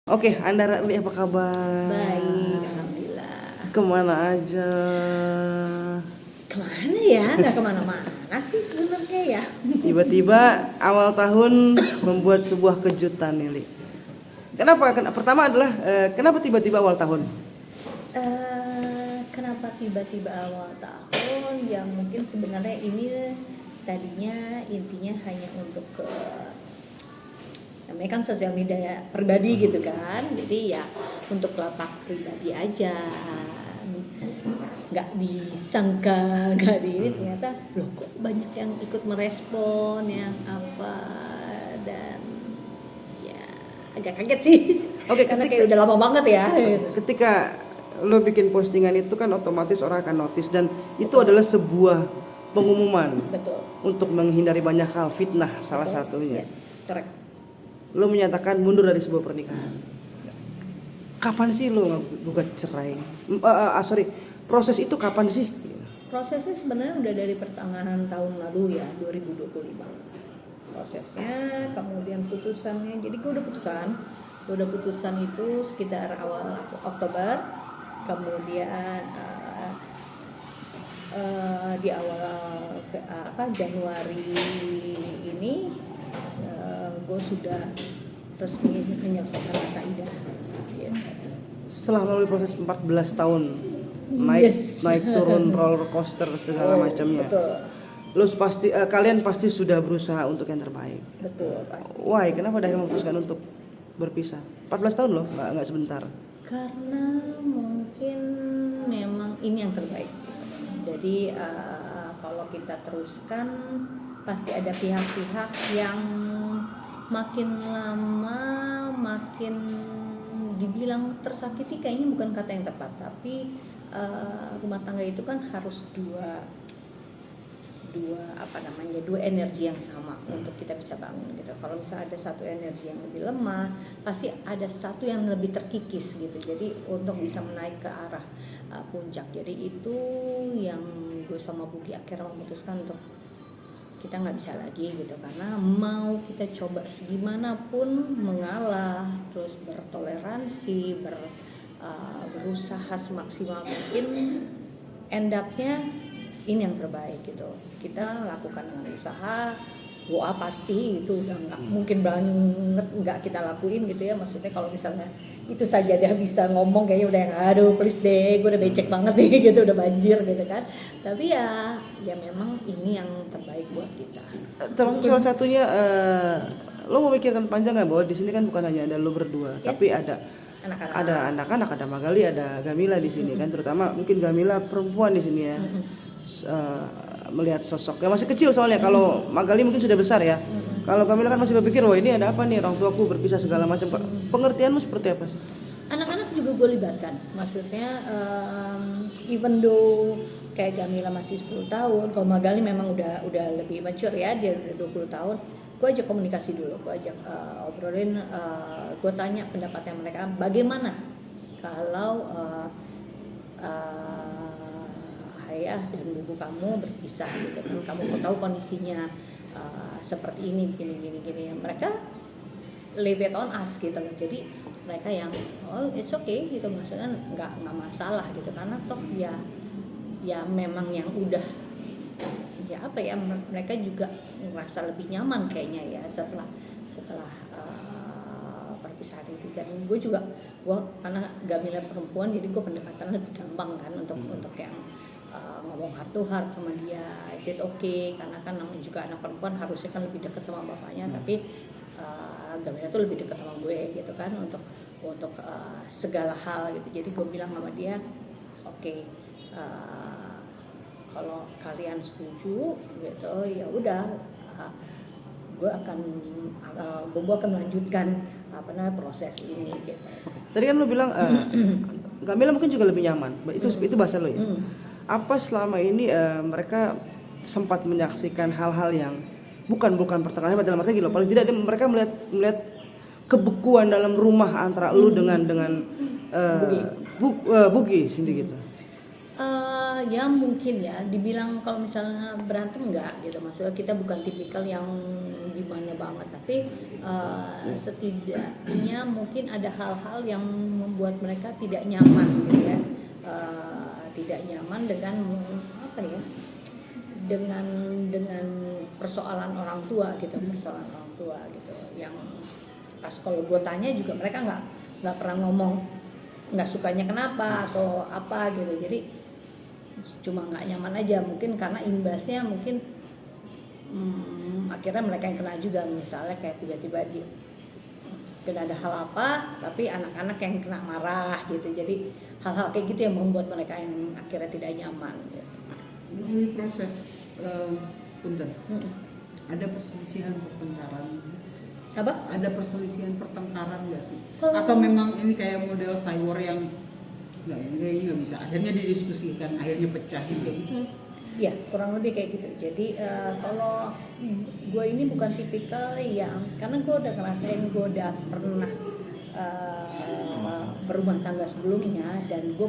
Oke, Anda Ratli apa kabar? Baik, alhamdulillah. Kemana aja? Kemana ya? Nggak kemana-mana sih sebenarnya ya. Tiba-tiba awal tahun membuat sebuah kejutan nih, Li. Kenapa? Pertama adalah kenapa tiba-tiba awal tahun? Kenapa tiba-tiba awal tahun? Ya mungkin sebenarnya ini tadinya intinya hanya untuk namanya kan sosial media pribadi gitu kan, jadi ya untuk lapak pribadi aja, nggak disangka nggak di ini ternyata loh kok banyak yang ikut merespon yang apa, dan ya agak kaget sih. Oke, Karena kayak udah lama banget ya gitu. Ketika lo bikin postingan itu kan otomatis orang akan notice dan itu adalah sebuah pengumuman. Betul. Untuk menghindari banyak hal, fitnah salah satunya. Yes, correct. Lo menyatakan mundur dari sebuah pernikahan. Kapan sih lo gugat cerai? Proses itu kapan sih? Prosesnya sebenarnya udah dari pertengahan tahun lalu ya, 2025. Prosesnya, kemudian putusannya. Jadi gue udah putusan itu sekitar awal Oktober. Kemudian di awal Januari ini gue sudah resmi menyelesaikan masa idah. Setelah melalui proses 14 tahun naik turun roller coaster segala macamnya. Betul. Lu pasti kalian pasti sudah berusaha untuk yang terbaik. Betul, pasti. Why? Kenapa akhirnya memutuskan untuk berpisah? 14 tahun loh, nggak sebentar. Karena mungkin memang ini yang terbaik. Jadi kalau kita teruskan pasti ada pihak-pihak yang makin lama makin dibilang tersakiti, kayaknya bukan kata yang tepat, tapi rumah tangga itu kan harus dua energi yang sama untuk kita bisa bangun gitu. Kalau misalnya ada satu energi yang lebih lemah, pasti ada satu yang lebih terkikis gitu. Jadi untuk bisa menaik ke arah puncak. Jadi itu yang gue sama Bugi akhirnya memutuskan untuk kita nggak bisa lagi gitu, karena mau kita coba segimanapun mengalah, terus bertoleransi, berusaha semaksimal mungkin, end up-nya ini yang terbaik gitu. Kita lakukan dengan usaha, doa pasti itu udah nggak mungkin banget nggak kita lakuin gitu ya. Maksudnya kalau misalnya itu saja dia bisa ngomong kayaknya udah aduh please deh, gue udah becek banget nih gitu, udah banjir gitu kan. Tapi ya memang ini yang terbaik buat kita. Termasuk salah satunya lo memikirkan panjang nggak bahwa di sini kan bukan hanya ada lo berdua, Yes. tapi ada anak-anak, ada Magali, ada Gamila di sini kan, terutama mungkin Gamila perempuan di sini ya. Melihat sosoknya masih kecil soalnya. Kalau Magali mungkin sudah besar ya. Kalau Gamila kan masih berpikir, wah ini ada apa nih, orang tuaku berpisah segala macam. Pengertianmu seperti apa sih? Anak-anak juga gue libatkan. Maksudnya even though kayak Gamila masih 10 tahun, kalau Magali memang udah lebih mature ya, dia udah 20 tahun. Gue ajak komunikasi dulu, gue ajak obrolin, gue tanya pendapatnya mereka bagaimana kalau ayah dan ibu kamu berpisah gitu kan, kamu mau tahu kondisinya seperti ini gini. Mereka leave it on us gitu loh. Jadi mereka yang oh it's okay gitu, maksudnya nggak masalah gitu, karena toh ya memang yang udah ya apa ya, mereka juga merasa lebih nyaman kayaknya ya setelah perpisahan itu. Dan gue karena Gamila perempuan, jadi gue pendekatan lebih gampang kan untuk yang ngomong heart to heart sama dia, is it okay, karena kan namanya juga anak perempuan harusnya kan lebih dekat sama bapaknya, tapi Gamila tuh lebih dekat sama gue gitu kan untuk segala hal gitu. Jadi gue bilang sama dia okay, kalau kalian setuju gitu ya udah, gue akan melanjutkan proses ini gitu. Tadi kan lo bilang Gamila mungkin juga lebih nyaman. Itu bahasa lo ya. Apa selama ini mereka sempat menyaksikan hal-hal yang bukan pertengahan dalam arti gitu. Paling tidak mereka melihat kebekuan dalam rumah antara lu dengan Bugi sini gitu. Ya mungkin ya dibilang kalau misalnya berantem enggak gitu, maksudnya kita bukan tipikal yang gimana banget, tapi setidaknya mungkin ada hal-hal yang membuat mereka tidak nyaman gitu ya, tidak nyaman dengan apa ya, dengan persoalan orang tua gitu, persoalan orang tua gitu, yang pas kalau gue tanya juga mereka nggak pernah ngomong nggak sukanya kenapa atau apa gitu, jadi cuma nggak nyaman aja, mungkin karena imbasnya mungkin akhirnya mereka yang kena juga, misalnya kayak tiba-tiba kena ada hal apa tapi anak-anak yang kena marah gitu, jadi hal-hal kayak gitu yang membuat mereka yang akhirnya tidak nyaman gitu. Melalui proses punten, ada perselisihan pertengkaran Apa? ada perselisihan pertengkaran nggak sih? Kalau- Atau memang ini kayak model cyber yang nggak bisa akhirnya didiskusikan, akhirnya pecah kayak gitu? Ya kurang lebih kayak gitu. Jadi kalau gue ini bukan tipikal yang, karena gue udah ngerasain, gue udah pernah berumah tangga sebelumnya, dan gue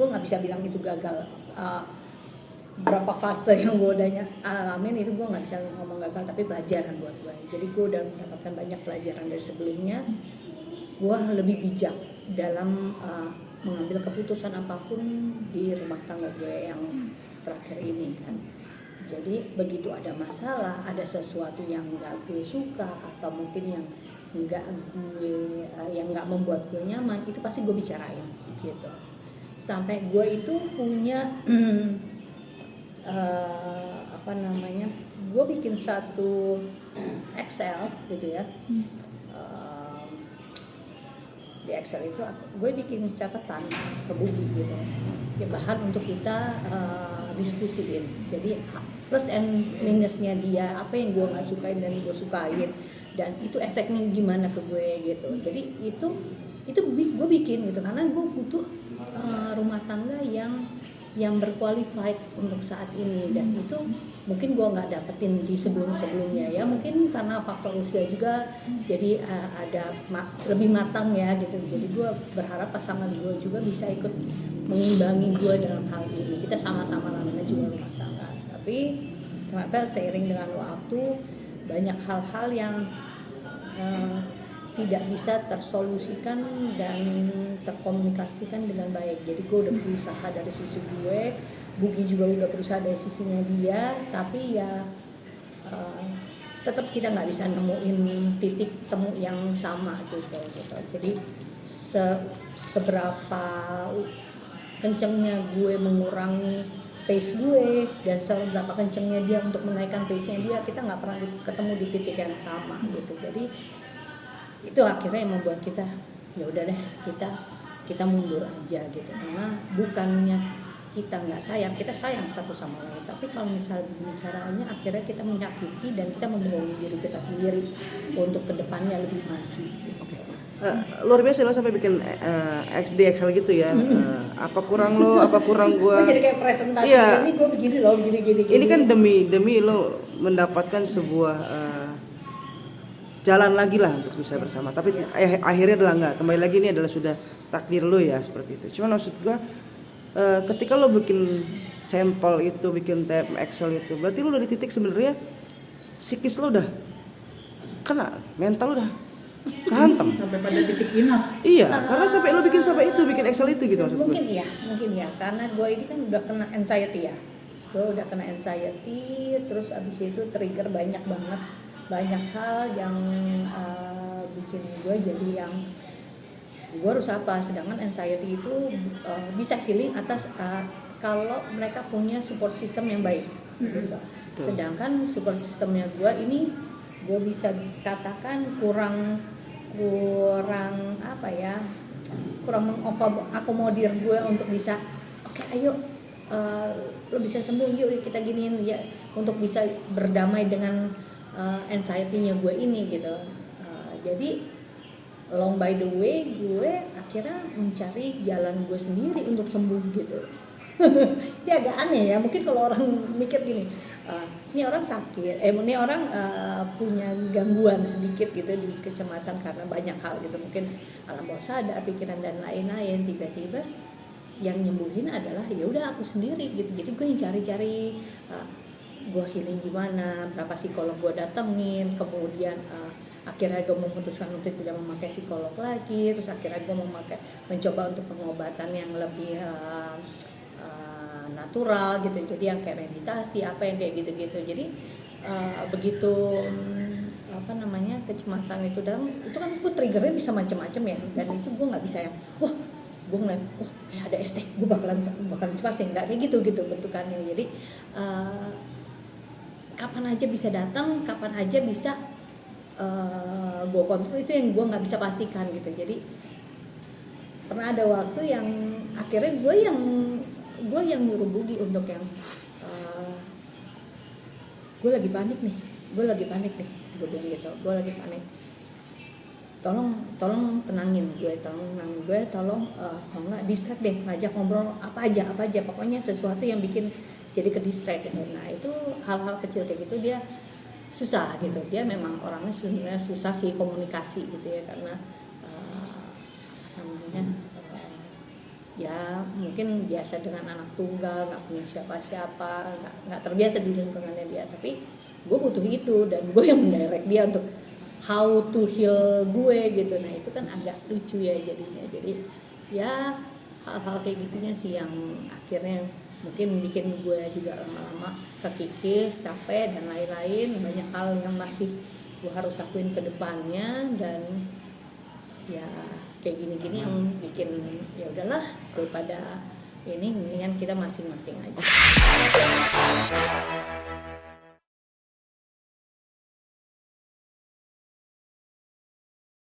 nggak bisa bilang itu gagal. Berapa fase yang gue udah alamin itu gue nggak bisa ngomong gagal, tapi pelajaran buat gue. Jadi gue udah mendapatkan banyak pelajaran dari sebelumnya. Gue lebih bijak dalam mengambil keputusan apapun di rumah tangga gue yang terakhir ini kan. Jadi begitu ada masalah, ada sesuatu yang nggak gue suka atau mungkin yang nggak membuat gue nyaman, itu pasti gue bicarain gitu. Sampai gue itu punya gue bikin satu Excel gitu ya. Di Excel itu gue bikin catatan ke buku gitu ya, bahan untuk kita diskusiin. Jadi plus and minusnya dia, apa yang gue nggak sukain dan gue sukain, dan itu efeknya gimana ke gue gitu. Jadi itu gue bikin gitu karena gue butuh rumah tangga yang berqualified untuk saat ini, dan itu mungkin gue nggak dapetin di sebelumnya ya, mungkin karena faktor usia juga, jadi ada lebih matang ya gitu. Jadi gue berharap pasangan gue juga bisa ikut mengimbangi gue dalam hal ini, kita sama-sama namanya juga rumah tangga. Tapi ternyata seiring dengan waktu banyak hal-hal yang tidak bisa tersolusikan dan terkomunikasikan dengan baik. Jadi gue udah berusaha dari sisi gue, Bugi juga udah berusaha dari sisinya dia, tapi ya tetap kita nggak bisa nemuin titik temu yang sama gitu. Jadi seberapa kencengnya gue mengurangi pace gue dan seberapa kencengnya dia untuk menaikkan pace-nya dia, kita nggak pernah ketemu di titik yang sama gitu. Jadi itu akhirnya yang membuat kita ya udah deh, kita mundur aja gitu, karena bukannya kita nggak sayang, kita sayang satu sama lain, tapi kalau misalnya begini caranya akhirnya kita menyakiti dan kita membohongi diri kita sendiri untuk kedepannya lebih maju gitu. Luar biasa lo sampai bikin XD Excel gitu ya. Apa kurang lo, apa kurang gua. Gue jadi kayak presentasi, Iya. ini gue begini loh, begini. Ini kan demi lo mendapatkan sebuah jalan lagi lah untuk bisa bersama. Tapi akhirnya adalah enggak. Kembali lagi ini adalah sudah takdir lo ya seperti itu. Cuman maksud gua ketika lo bikin sampel itu, bikin tab Excel itu, berarti lo udah di titik sebenarnya psikis lo udah kena, mental lo udah kehantam. Sampai pada titik enough. Iya, karena sampai lo bikin Excel itu gitu maksud gue. Mungkin ya, karena gue ini kan udah kena anxiety ya. Gue udah kena anxiety, terus abis itu trigger banyak hal yang bikin gue jadi yang gue harus apa. Sedangkan anxiety itu bisa healing atas kalau mereka punya support system yang baik gitu. Sedangkan support systemnya gue ini, gue bisa katakan kurang mengakomodir gue untuk bisa oke, ayo lo bisa sembuh, yuk kita giniin ya, untuk bisa berdamai dengan anxiety-nya gue ini gitu. Jadi along by the way gue akhirnya mencari jalan gue sendiri untuk sembuh gitu. Ini agak aneh ya, mungkin kalau orang mikir gini, ini orang sakit, ini orang punya gangguan sedikit gitu di kecemasan karena banyak hal gitu, mungkin alam bawah sadar, pikiran dan lain-lain. Tiba-tiba yang nyembuhin adalah ya udah aku sendiri gitu. Jadi gue yang cari-cari gue healing gimana, berapa psikolog gue datengin, kemudian akhirnya gue memutuskan untuk tidak memakai psikolog lagi, terus akhirnya gue mencoba untuk pengobatan yang lebih natural gitu, jadi yang kayak meditasi apa yang kayak gitu-gitu. Jadi begitu kecemasan itu dalam itu kan gue triggernya bisa macam-macam ya, dan itu gue nggak bisa yang wah gue ngeliat ada ST gue bakalan cemas ya, nggak kayak gitu bentukannya. Jadi kapan aja bisa datang, kapan aja bisa gue kontrol, itu yang gue nggak bisa pastikan gitu. Jadi pernah ada waktu yang akhirnya gue yang nyuruh Bugi untuk yang gue lagi panik nih gue bilang gitu, gue lagi panik, tolong tenangin gue, tolong kalau nggak distract deh, ngajak ngobrol apa aja pokoknya sesuatu yang bikin jadi ke distract gitu. Nah itu hal-hal kecil kayak gitu dia susah gitu, dia memang orangnya sebenarnya susah sih komunikasi gitu ya, karena ya mungkin biasa dengan anak tunggal, nggak punya siapa-siapa, nggak terbiasa di lingkungannya dia. Tapi gue butuh itu, dan gue yang mendirect dia untuk how to heal gue gitu. Nah itu kan agak lucu ya jadinya. Jadi ya hal-hal kayak gitunya sih yang akhirnya mungkin bikin gue juga lama-lama kekikis, capek dan lain-lain. Banyak hal yang masih gue harus lakuin ke depannya, dan ya kayak gini-gini yang bikin ya udahlah, daripada ini mendingan kita masing-masing aja.